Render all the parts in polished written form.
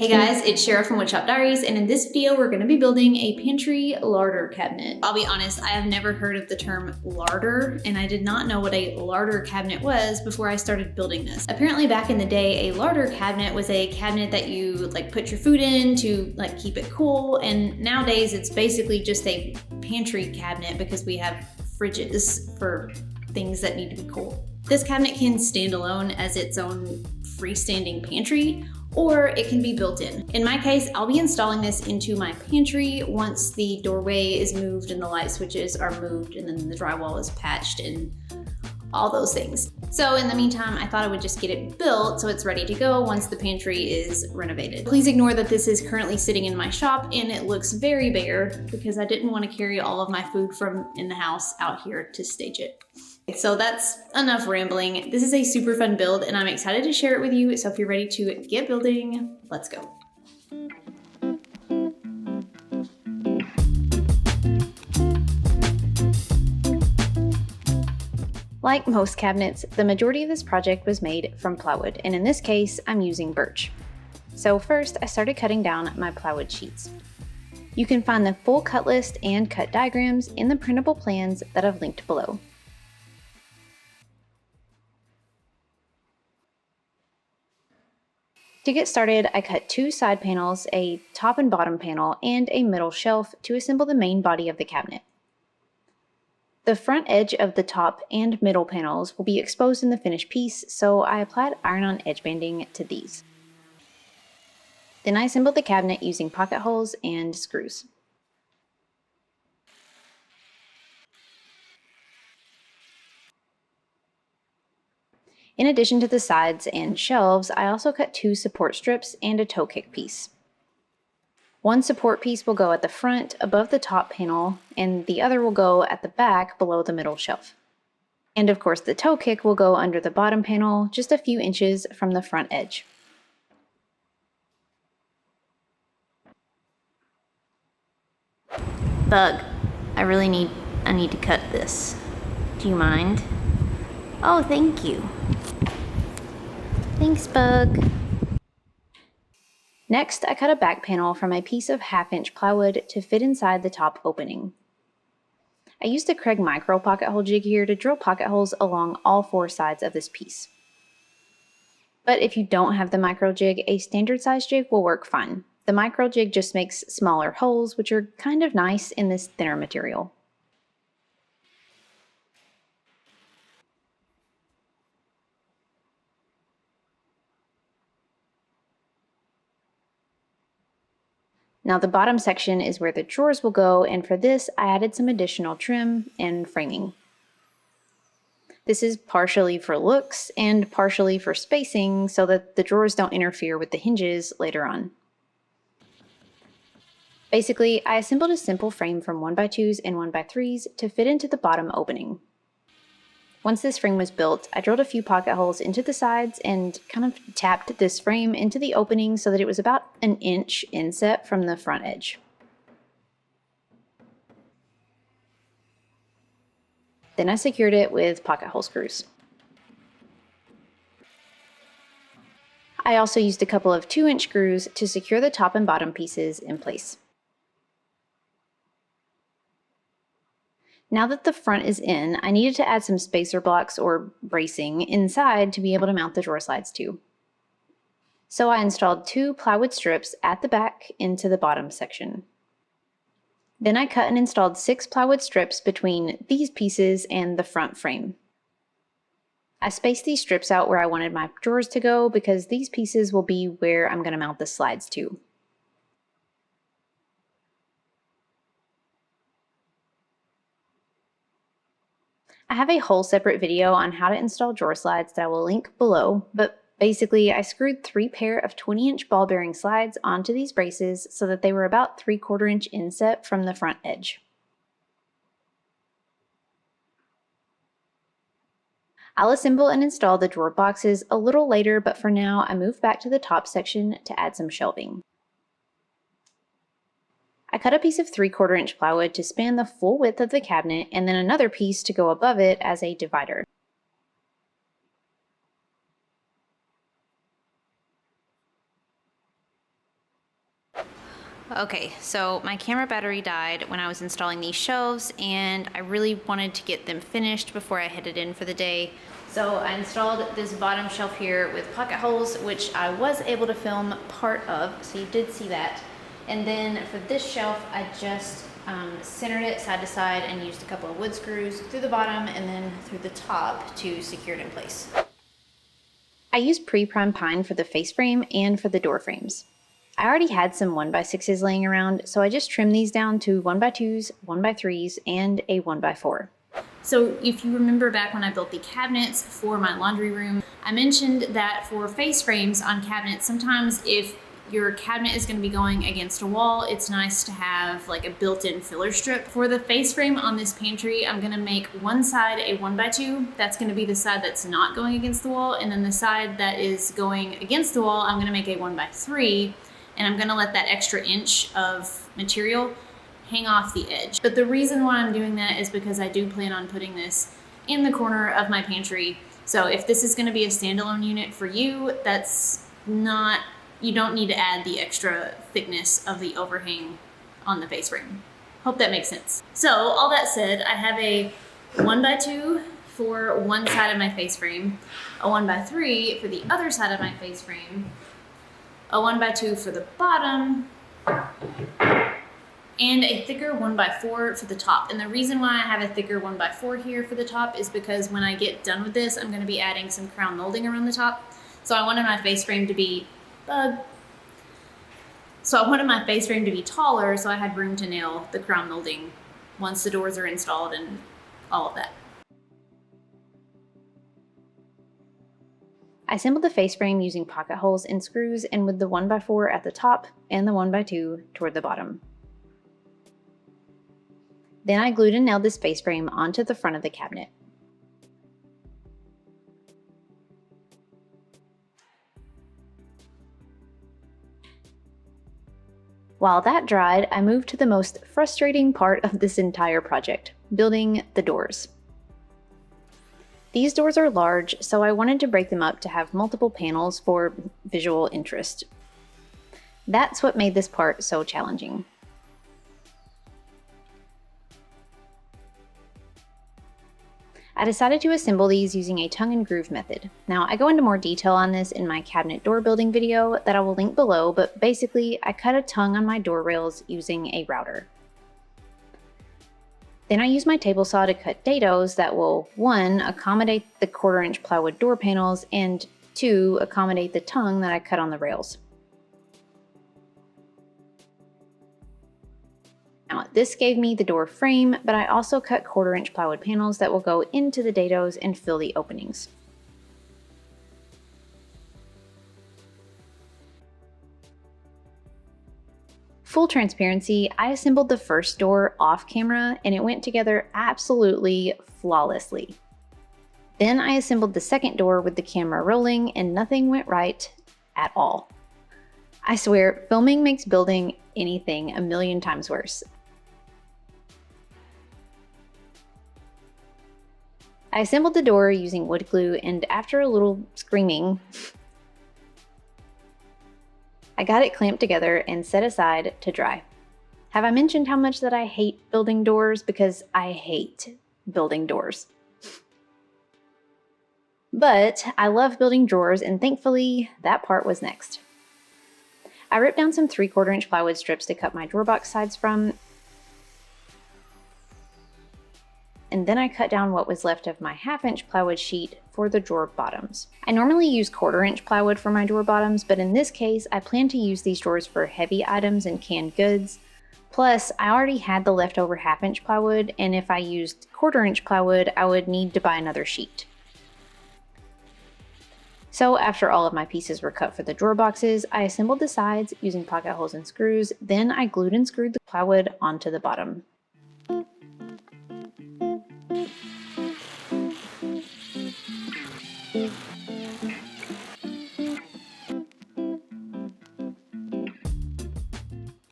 Hey guys, it's Cheryl from Woodshop Diaries, and in this video we're going to be building a pantry larder cabinet. I'll be honest, I have never heard of the term larder, and I did not know what a larder cabinet was before I started building this. Apparently back in the day, a larder cabinet was a cabinet that you put your food in to keep it cool, and nowadays it's basically just a pantry cabinet because we have fridges for things that need to be cool. This cabinet can stand alone as its own freestanding pantry, or it can be built in. In my case, I'll be installing this into my pantry once the doorway is moved and the light switches are moved and then the drywall is patched and all those things. So in the meantime, I thought I would just get it built so it's ready to go once the pantry is renovated. Please ignore that this is currently sitting in my shop and it looks very bare because I didn't want to carry all of my food from in the house out here to stage it. So that's enough rambling. This is a super fun build and I'm excited to share it with you. So if you're ready to get building, let's go. Like most cabinets, the majority of this project was made from plywood, and in this case, I'm using birch. So first, I started cutting down my plywood sheets. You can find the full cut list and cut diagrams in the printable plans that I've linked below. To get started, I cut two side panels, a top and bottom panel, and a middle shelf to assemble the main body of the cabinet. The front edge of the top and middle panels will be exposed in the finished piece, so I applied iron-on edge banding to these. Then I assembled the cabinet using pocket holes and screws. In addition to the sides and shelves, I also cut two support strips and a toe kick piece. One support piece will go at the front above the top panel, and the other will go at the back below the middle shelf. And of course, the toe kick will go under the bottom panel, just a few inches from the front edge. Bug, I need to cut this. Do you mind? Oh, thank you. Thanks, Bug. Next, I cut a back panel from a piece of 1/2-inch plywood to fit inside the top opening. I used a Craig micro pocket hole jig here to drill pocket holes along all 4 sides of this piece. But if you don't have the micro jig, a standard size jig will work fine. The micro jig just makes smaller holes, which are kind of nice in this thinner material. Now the bottom section is where the drawers will go, and for this I added some additional trim and framing. This is partially for looks and partially for spacing so that the drawers don't interfere with the hinges later on. Basically, I assembled a simple frame from 1x2s and 1x3s to fit into the bottom opening. Once this frame was built, I drilled a few pocket holes into the sides and kind of tapped this frame into the opening so that it was about an inch inset from the front edge. Then I secured it with pocket hole screws. I also used a couple of 2-inch screws to secure the top and bottom pieces in place. Now that the front is in, I needed to add some spacer blocks or bracing inside to be able to mount the drawer slides to. So I installed 2 plywood strips at the back into the bottom section. Then I cut and installed 6 plywood strips between these pieces and the front frame. I spaced these strips out where I wanted my drawers to go because these pieces will be where I'm going to mount the slides to. I have a whole separate video on how to install drawer slides that I will link below, but basically I screwed 3 pair of 20-inch ball bearing slides onto these braces so that they were about 3/4 inch inset from the front edge. I'll assemble and install the drawer boxes a little later, but for now I moved back to the top section to add some shelving. I cut a piece of 3/4 inch plywood to span the full width of the cabinet and then another piece to go above it as a divider. Okay, so my camera battery died when I was installing these shelves, and I really wanted to get them finished before I headed in for the day. So I installed this bottom shelf here with pocket holes, which I was able to film part of, so you did see that. And then for this shelf, I just centered it side to side and used a couple of wood screws through the bottom and then through the top to secure it in place. I used pre-primed pine for the face frame and for the door frames. I already had some 1x6s laying around, so I just trimmed these down to 1x2s, 1x3s, and a 1x4. So if you remember back when I built the cabinets for my laundry room, I mentioned that for face frames on cabinets, sometimes if your cabinet is going to be going against a wall, it's nice to have like a built-in filler strip. For the face frame on this pantry, I'm going to make one side a 1x2. That's going to be the side that's not going against the wall, and then the side that is going against the wall, I'm going to make a 1x3. And I'm gonna let that extra inch of material hang off the edge. But the reason why I'm doing that is because I do plan on putting this in the corner of my pantry. So if this is gonna be a standalone unit for you, you don't need to add the extra thickness of the overhang on the face frame. Hope that makes sense. So all that said, I have a 1x2 for one side of my face frame, a 1x3 for the other side of my face frame, a 1x2 for the bottom, and a thicker 1x4 for the top. And the reason why I have a thicker 1x4 here for the top is because when I get done with this, I'm going to be adding some crown molding around the top. So I wanted my face frame to be taller, so I had room to nail the crown molding once the doors are installed and all of that. I assembled the face frame using pocket holes and screws, and with the 1x4 at the top and the 1x2 toward the bottom. Then I glued and nailed this face frame onto the front of the cabinet. While that dried, I moved to the most frustrating part of this entire project, building the doors. These doors are large, so I wanted to break them up to have multiple panels for visual interest. That's what made this part so challenging. I decided to assemble these using a tongue and groove method. Now, I go into more detail on this in my cabinet door building video that I will link below, but basically I cut a tongue on my door rails using a router. Then I use my table saw to cut dados that will 1. Accommodate the 1/4-inch plywood door panels, and 2. Accommodate the tongue that I cut on the rails. Now, this gave me the door frame, but I also cut 1/4-inch plywood panels that will go into the dados and fill the openings. Full transparency, I assembled the first door off camera and it went together absolutely flawlessly. Then I assembled the second door with the camera rolling and nothing went right at all. I swear, filming makes building anything a million times worse. I assembled the door using wood glue, and after a little screaming, I got it clamped together and set aside to dry. Have I mentioned how much that I hate building doors? Because I hate building doors. But I love building drawers, and thankfully that part was next. I ripped down some 3/4-inch plywood strips to cut my drawer box sides from, and then I cut down what was left of my 1/2-inch plywood sheet for the drawer bottoms. I normally use 1/4-inch plywood for my drawer bottoms, but in this case, I plan to use these drawers for heavy items and canned goods. Plus, I already had the leftover 1/2-inch plywood, and if I used 1/4-inch plywood, I would need to buy another sheet. So after all of my pieces were cut for the drawer boxes, I assembled the sides using pocket holes and screws, then I glued and screwed the plywood onto the bottom.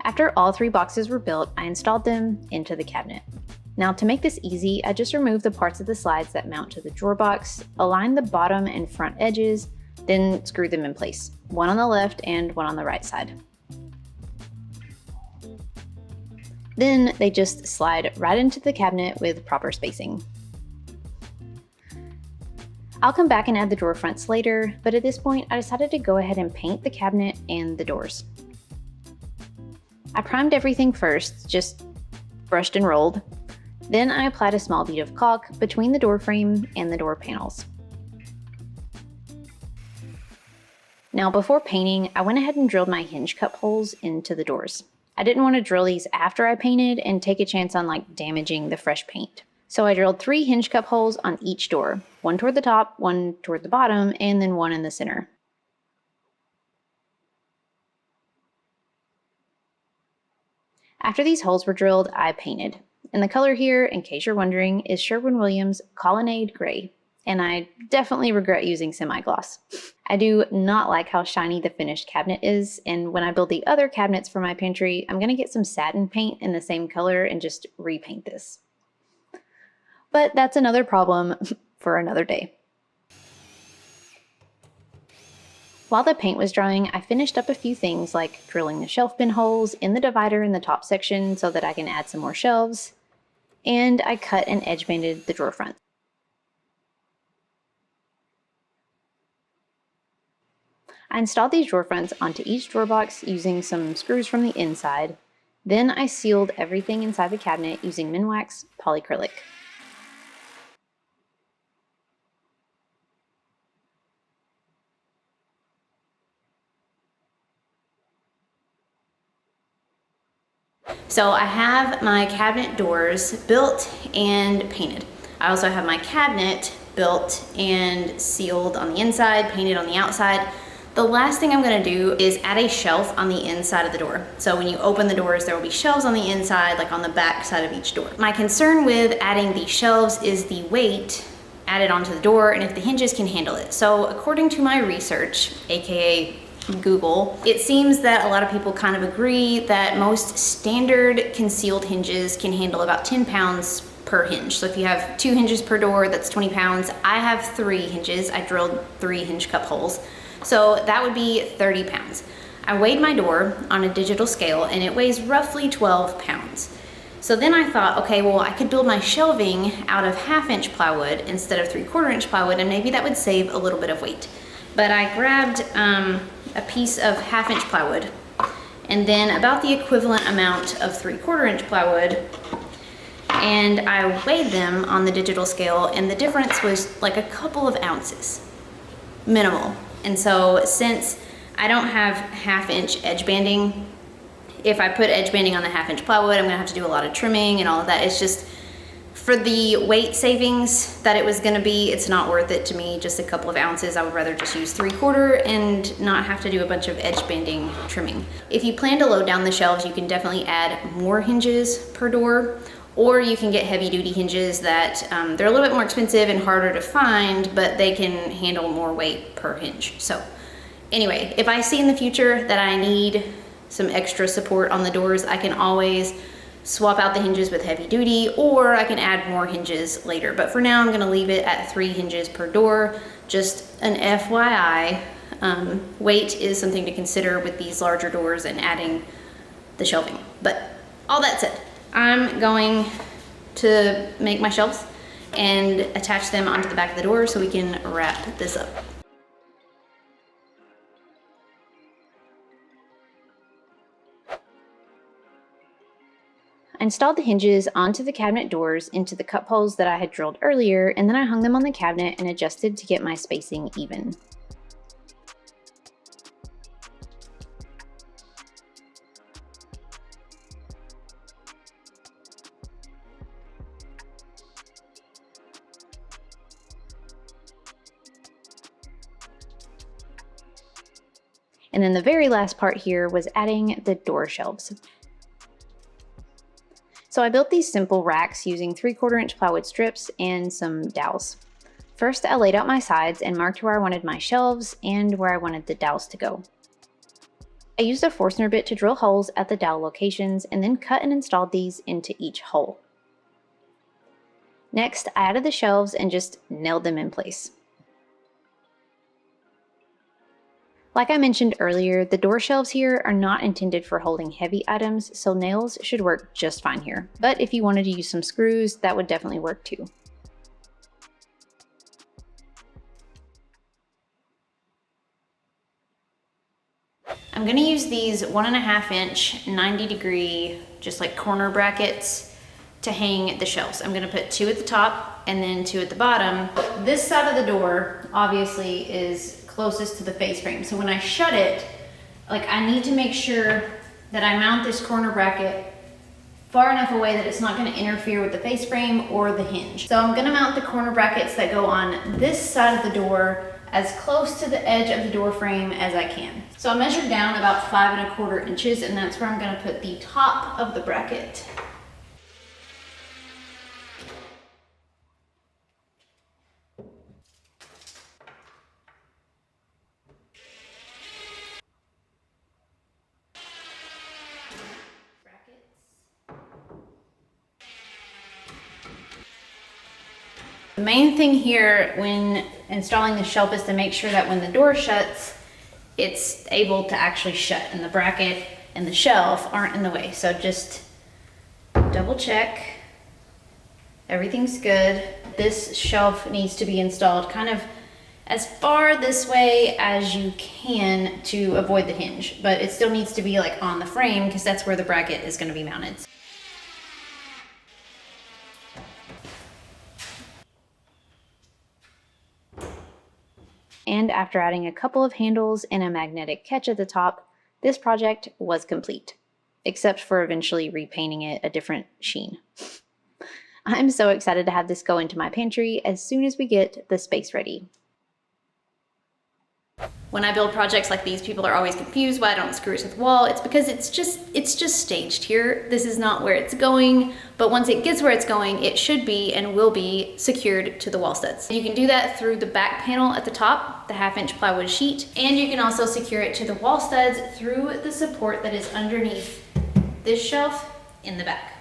After all 3 boxes were built, I installed them into the cabinet. Now, to make this easy, I just removed the parts of the slides that mount to the drawer box, aligned the bottom and front edges, then screwed them in place, one on the left and one on the right side. Then they just slide right into the cabinet with proper spacing. I'll come back and add the drawer fronts later, but at this point I decided to go ahead and paint the cabinet and the doors. I primed everything first, just brushed and rolled. Then I applied a small bead of caulk between the door frame and the door panels. Now before painting, I went ahead and drilled my hinge cup holes into the doors. I didn't want to drill these after I painted and take a chance on damaging the fresh paint. So I drilled 3 hinge cup holes on each door, one toward the top, one toward the bottom, and then one in the center. After these holes were drilled, I painted. And the color here, in case you're wondering, is Sherwin-Williams Colonnade Gray. And I definitely regret using semi-gloss. I do not like how shiny the finished cabinet is, and when I build the other cabinets for my pantry, I'm gonna get some satin paint in the same color and just repaint this. But that's another problem for another day. While the paint was drying, I finished up a few things like drilling the shelf bin holes in the divider in the top section so that I can add some more shelves, and I cut and edge banded the drawer front. I installed these drawer fronts onto each drawer box using some screws from the inside. Then I sealed everything inside the cabinet using Minwax polyacrylic. So I have my cabinet doors built and painted. I also have my cabinet built and sealed on the inside, painted on the outside. The last thing I'm gonna do is add a shelf on the inside of the door. So when you open the doors, there will be shelves on the inside, like on the back side of each door. My concern with adding these shelves is the weight added onto the door and if the hinges can handle it. So according to my research, AKA Google, it seems that a lot of people kind of agree that most standard concealed hinges can handle about 10 pounds per hinge. So if you have 2 hinges per door, that's 20 pounds. I have 3 hinges. I drilled 3 hinge cup holes. So that would be 30 pounds. I weighed my door on a digital scale and it weighs roughly 12 pounds. So then I thought, okay, well, I could build my shelving out of 1/2 inch plywood instead of 3/4 inch plywood, and maybe that would save a little bit of weight. But I grabbed a piece of 1/2 inch plywood and then about the equivalent amount of 3/4 inch plywood, and I weighed them on the digital scale, and the difference was like a couple of ounces, minimal. And so since I don't have 1/2 inch edge banding, if I put edge banding on the 1/2 inch plywood, I'm gonna have to do a lot of trimming and all of that. It's just, for the weight savings that it was gonna be, it's not worth it to me, just a couple of ounces. I would rather just use 3/4 and not have to do a bunch of edge banding trimming. If you plan to load down the shelves, you can definitely add more hinges per door, or you can get heavy duty hinges that they're a little bit more expensive and harder to find, but they can handle more weight per hinge. So anyway, if I see in the future that I need some extra support on the doors, I can always swap out the hinges with heavy duty, or I can add more hinges later. But for now, I'm gonna leave it at 3 hinges per door. Just an FYI, weight is something to consider with these larger doors and adding the shelving. But all that said, I'm going to make my shelves and attach them onto the back of the door so we can wrap this up. I installed the hinges onto the cabinet doors into the cup holes that I had drilled earlier, and then I hung them on the cabinet and adjusted to get my spacing even. And then the very last part here was adding the door shelves. So I built these simple racks using 3/4 inch plywood strips and some dowels. First, I laid out my sides and marked where I wanted my shelves and where I wanted the dowels to go. I used a Forstner bit to drill holes at the dowel locations and then cut and installed these into each hole. Next, I added the shelves and just nailed them in place. Like I mentioned earlier, the door shelves here are not intended for holding heavy items, so nails should work just fine here. But if you wanted to use some screws, that would definitely work too. I'm gonna use these 1.5 inch, 90-degree, just like corner brackets to hang the shelves. I'm gonna put 2 at the top and then 2 at the bottom. This side of the door obviously is closest to the face frame. So when I shut it, like I need to make sure that I mount this corner bracket far enough away that it's not gonna interfere with the face frame or the hinge. So I'm gonna mount the corner brackets that go on this side of the door as close to the edge of the door frame as I can. So I measured down about 5¼ inches, and that's where I'm gonna put the top of the bracket. The main thing here when installing the shelf is to make sure that when the door shuts, it's able to actually shut and the bracket and the shelf aren't in the way. So just double check, everything's good. This shelf needs to be installed kind of as far this way as you can to avoid the hinge, but it still needs to be like on the frame because that's where the bracket is going to be mounted. And after adding a couple of handles and a magnetic catch at the top, this project was complete, except for eventually repainting it a different sheen. I'm so excited to have this go into my pantry as soon as we get the space ready. When I build projects like these, people are always confused why I don't screw it to the wall. It's because it's just staged here. This is not where it's going, but once it gets where it's going, it should be and will be secured to the wall studs. You can do that through the back panel at the top, the 1/2 inch plywood sheet, and you can also secure it to the wall studs through the support that is underneath this shelf in the back.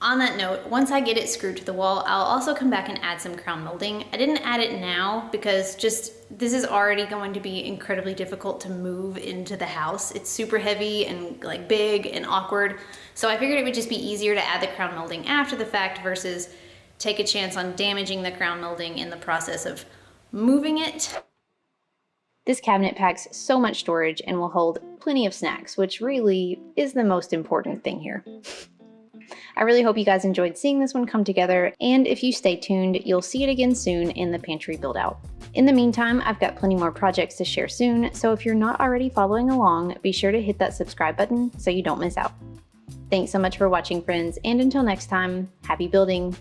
On that note, once I get it screwed to the wall, I'll also come back and add some crown molding. I didn't add it now because this is already going to be incredibly difficult to move into the house. It's super heavy and like big and awkward. So I figured it would just be easier to add the crown molding after the fact versus take a chance on damaging the crown molding in the process of moving it. This cabinet packs so much storage and will hold plenty of snacks, which really is the most important thing here. I really hope you guys enjoyed seeing this one come together, and if you stay tuned, you'll see it again soon in the pantry build out. In the meantime, I've got plenty more projects to share soon, so if you're not already following along, be sure to hit that subscribe button so you don't miss out. Thanks so much for watching, friends, and until next time, happy building!